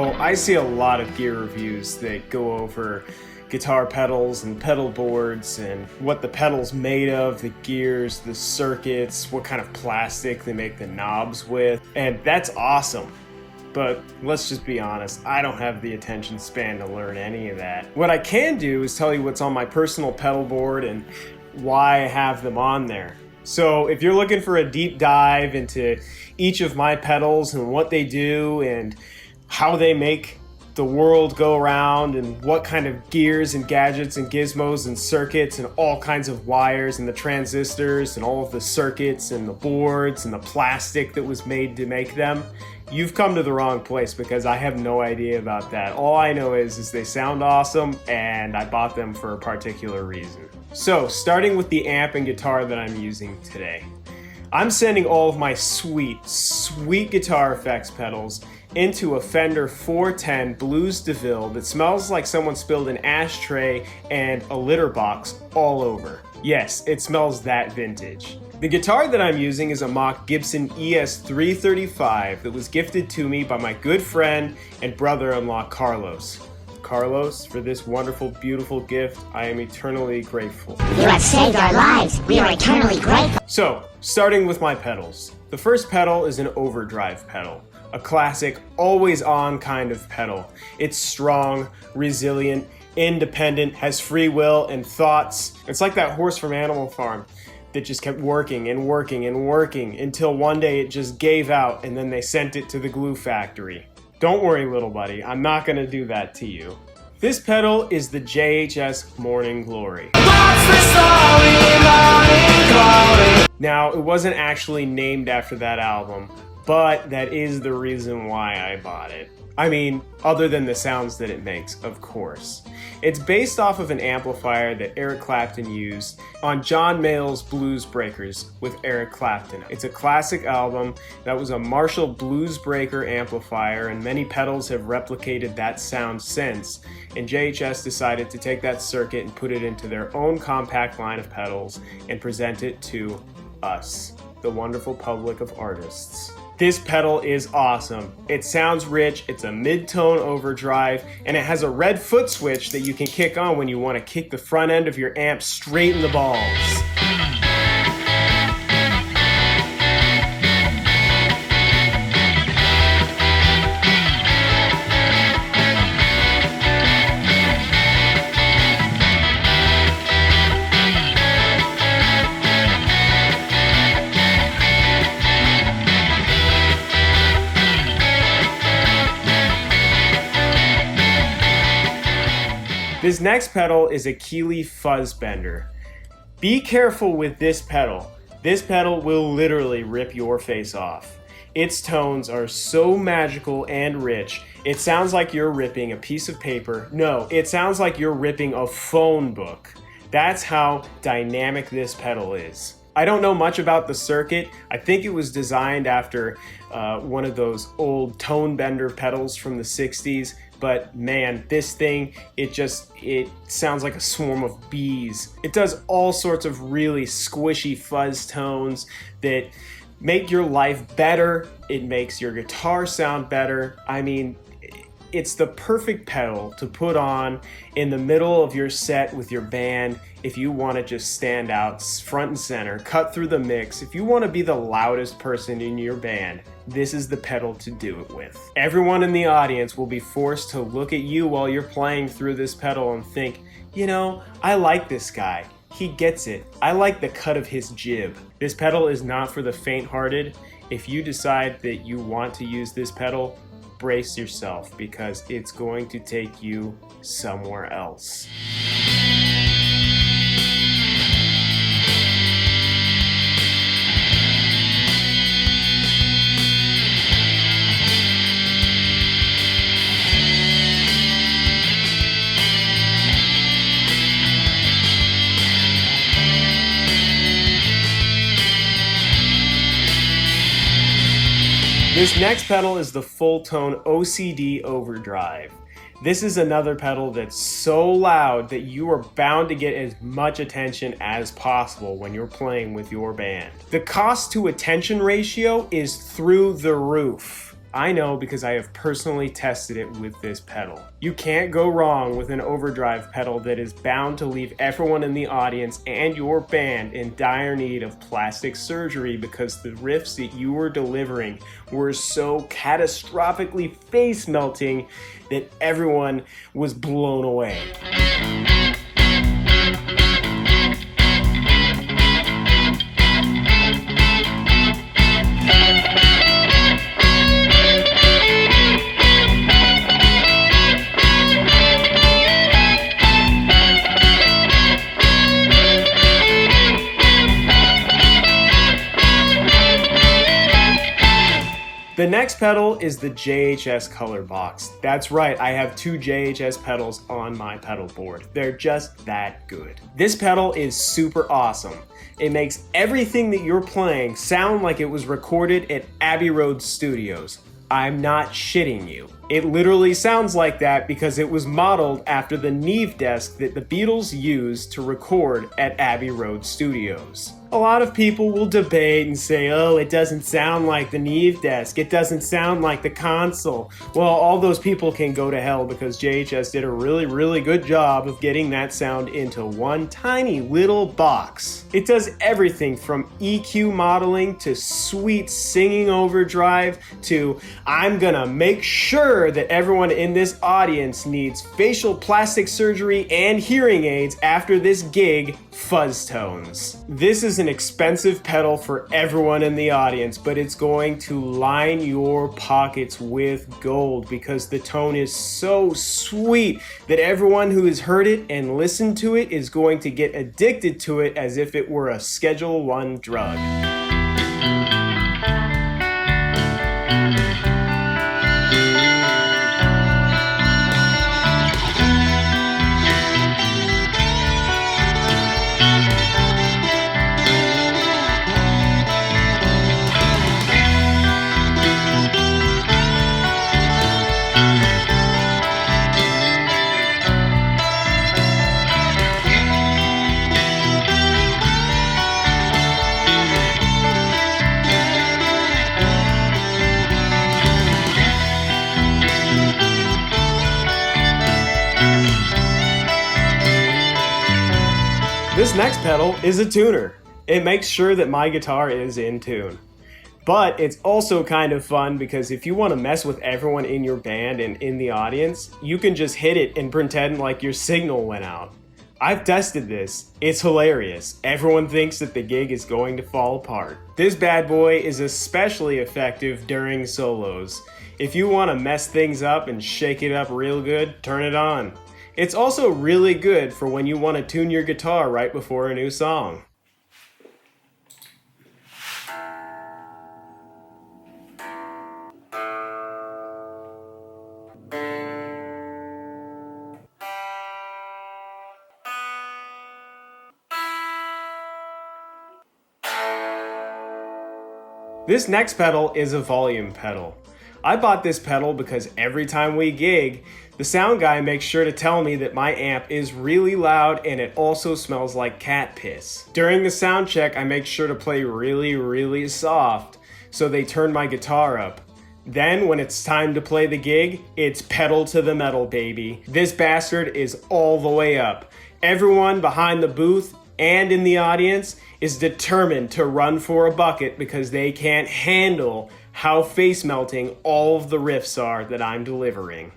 So I see a lot of gear reviews that go over guitar pedals and pedal boards and what the pedal's made of, the gears, the circuits, what kind of plastic they make the knobs with, and that's awesome. But let's just be honest, I don't have the attention span to learn any of that. What I can do is tell you what's on my personal pedal board and why I have them on there. So if you're looking for a deep dive into each of my pedals and what they do and how they make the world go around and what kind of gears and gadgets and gizmos and circuits and all kinds of wires and the transistors and all of the circuits and the boards and the plastic that was made to make them, you've come to the wrong place because I have no idea about that. All I know is they sound awesome and I bought them for a particular reason. So starting with the amp and guitar that I'm using today. I'm sending all of my sweet guitar effects pedals into a Fender 410 Blues DeVille that smells like someone spilled an ashtray and a litter box all over. Yes, it smells that vintage. The guitar that I'm using is a mock Gibson ES335 that was gifted to me by my good friend and brother-in-law Carlos. Carlos, for this wonderful, beautiful gift, I am eternally grateful. You have saved our lives. We are eternally grateful. So, starting with my pedals. The first pedal is an overdrive pedal. A classic, always-on kind of pedal. It's strong, resilient, independent, has free will and thoughts. It's like that horse from Animal Farm that just kept working and working and working until one day it just gave out and then they sent it to the glue factory. Don't worry, little buddy, I'm not gonna do that to you. This pedal is the JHS Morning Glory. Now, it wasn't actually named after that album, but that is the reason why I bought it. I mean, other than the sounds that it makes, of course. It's based off of an amplifier that Eric Clapton used on John Mayall's Blues Breakers with Eric Clapton. It's a classic album that was a Marshall Blues Breaker amplifier, and many pedals have replicated that sound since. And JHS decided to take that circuit and put it into their own compact line of pedals and present it to us, the wonderful public of artists. This pedal is awesome. It sounds rich, it's a mid-tone overdrive, and it has a red foot switch that you can kick on when you want to kick the front end of your amp straight in the balls. This next pedal is a Keeley Fuzz Bender. Be careful with this pedal. This pedal will literally rip your face off. Its tones are so magical and rich, it sounds like you're ripping a piece of paper. No, it sounds like you're ripping a phone book. That's how dynamic this pedal is. I don't know much about the circuit. I think it was designed after one of those old tone bender pedals from the 60s. But man, this thing, it sounds like a swarm of bees. It does all sorts of really squishy fuzz tones that make your life better. It makes your guitar sound better. I mean, it's the perfect pedal to put on in the middle of your set with your band if you want to just stand out front and center, cut through the mix. If you want to be the loudest person in your band, this is the pedal to do it with. Everyone in the audience will be forced to look at you while you're playing through this pedal and think, you know, I like this guy. He gets it. I like the cut of his jib. This pedal is not for the faint-hearted. If you decide that you want to use this pedal, brace yourself because it's going to take you somewhere else. This next pedal is the full tone OCD Overdrive. This is another pedal that's so loud that you are bound to get as much attention as possible when you're playing with your band. The cost to attention ratio is through the roof. I know because I have personally tested it with this pedal. You can't go wrong with an overdrive pedal that is bound to leave everyone in the audience and your band in dire need of plastic surgery because the riffs that you were delivering were so catastrophically face-melting that everyone was blown away. The next pedal is the JHS color box. That's right, I have two JHS pedals on my pedal board. They're just that good. This pedal is super awesome. It makes everything that you're playing sound like it was recorded at Abbey Road Studios. I'm not shitting you. It literally sounds like that because it was modeled after the Neve desk that the Beatles used to record at Abbey Road Studios. A lot of people will debate and say, oh, it doesn't sound like the Neve desk, it doesn't sound like the console. Well, all those people can go to hell because JHS did a really good job of getting that sound into one tiny little box. It does everything from EQ modeling to sweet singing overdrive to I'm gonna make sure that everyone in this audience needs facial plastic surgery and hearing aids after this gig, fuzz tones. This is an expensive pedal for everyone in the audience, but it's going to line your pockets with gold because the tone is so sweet that everyone who has heard it and listened to it is going to get addicted to it as if it were a Schedule I drug. This next pedal is a tuner. It makes sure that my guitar is in tune. But it's also kind of fun because if you want to mess with everyone in your band and in the audience, you can just hit it and pretend like your signal went out. I've tested this. It's hilarious. Everyone thinks that the gig is going to fall apart. This bad boy is especially effective during solos. If you want to mess things up and shake it up real good, turn it on. It's also really good for when you want to tune your guitar right before a new song. This next pedal is a volume pedal. I bought this pedal because every time we gig, the sound guy makes sure to tell me that my amp is really loud and it also smells like cat piss. During the sound check, I make sure to play really soft, so they turn my guitar up. Then, when it's time to play the gig, it's pedal to the metal, baby. This bastard is all the way up. Everyone behind the booth and in the audience is determined to run for a bucket because they can't handle how face-melting all of the riffs are that I'm delivering.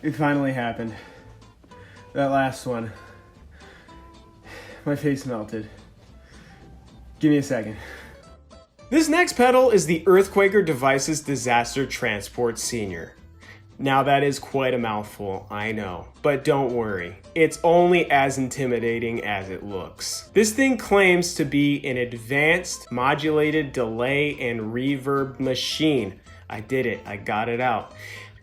It finally happened. That last one. My face melted. Give me a second. This next pedal is the Earthquaker Devices Disaster Transport Senior. Now that is quite a mouthful, I know, but don't worry, it's only as intimidating as it looks. This thing claims to be an advanced modulated delay and reverb machine. I did it, I got it out.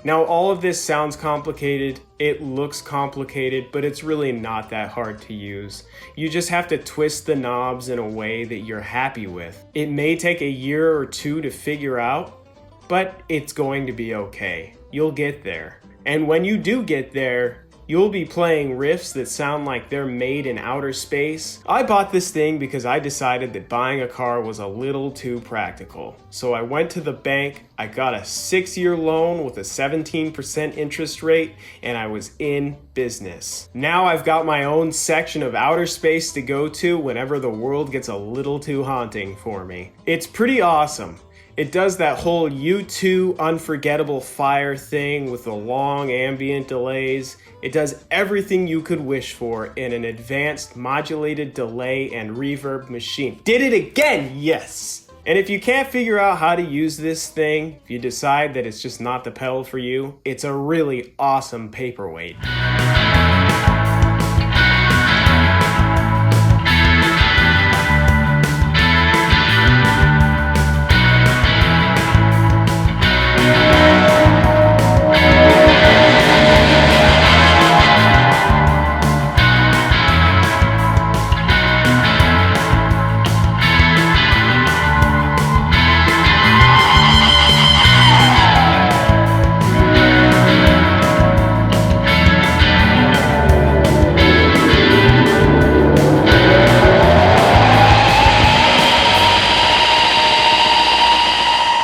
Now all of this sounds complicated, it looks complicated, but it's really not that hard to use. You just have to twist the knobs in a way that you're happy with. It may take a year or two to figure out, but it's going to be okay. You'll get there. And when you do get there, you'll be playing riffs that sound like they're made in outer space. I bought this thing because I decided that buying a car was a little too practical. So I went to the bank, I got a 6-year loan with a 17% interest rate, and I was in business. Now I've got my own section of outer space to go to whenever the world gets a little too haunting for me. It's pretty awesome. It does that whole U2 unforgettable fire thing with the long ambient delays. It does everything you could wish for in an advanced modulated delay and reverb machine. Did it again, yes! And if you can't figure out how to use this thing, if you decide that it's just not the pedal for you, it's a really awesome paperweight.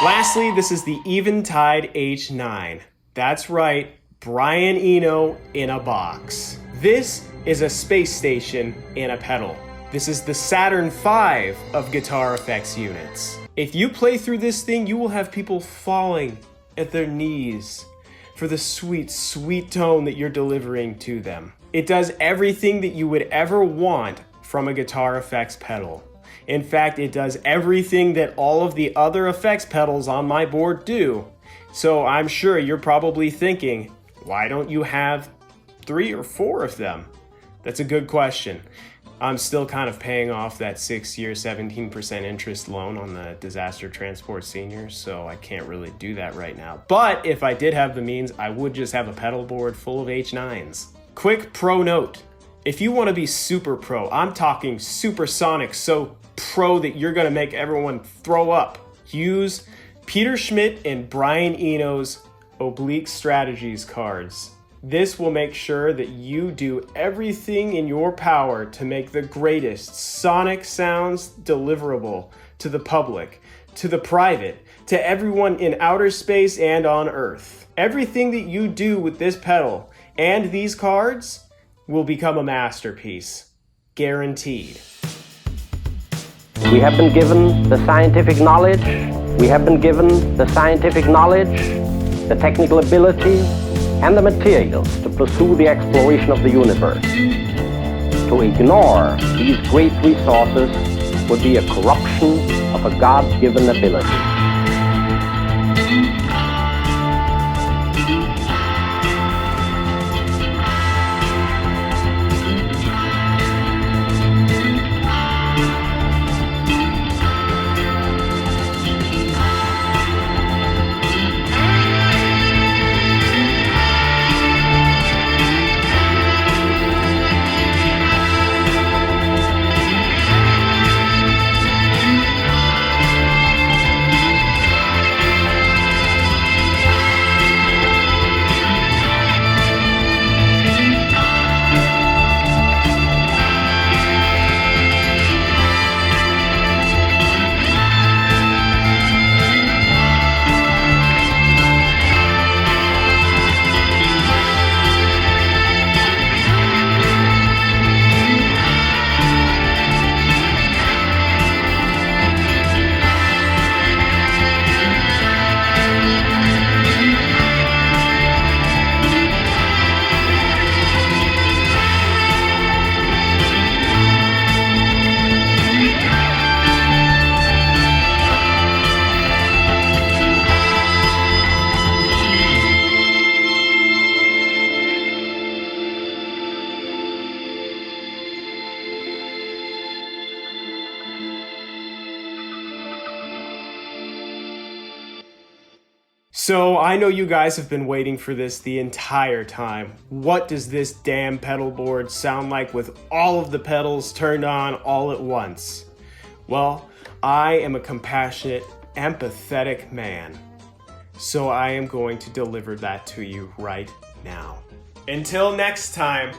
Lastly, this is the Eventide H9. That's right, Brian Eno in a box. This is a space station in a pedal. This is the Saturn V of guitar effects units. If you play through this thing, you will have people falling at their knees for the sweet, sweet tone that you're delivering to them. It does everything that you would ever want from a guitar effects pedal. In fact, it does everything that all of the other effects pedals on my board do. So I'm sure you're probably thinking, why don't you have 3 or 4 of them? That's a good question. I'm still kind of paying off that 6-year, 17% interest loan on the Disaster Transport Seniors, so I can't really do that right now. But if I did have the means, I would just have a pedal board full of H9s. Quick pro note. If you want to be super pro, I'm talking supersonic, so pro that you're going to make everyone throw up, use Peter Schmidt and Brian Eno's Oblique Strategies cards. This will make sure that you do everything in your power to make the greatest sonic sounds deliverable to the public, to the private, to everyone in outer space and on Earth. Everything that you do with this pedal and these cards will become a masterpiece. Guaranteed. We have been given the scientific knowledge, the technical ability, and the materials to pursue the exploration of the universe. To ignore these great resources would be a corruption of a God-given ability. So I know you guys have been waiting for this the entire time. What does this damn pedal board sound like with all of the pedals turned on all at once? Well, I am a compassionate, empathetic man. So I am going to deliver that to you right now. Until next time,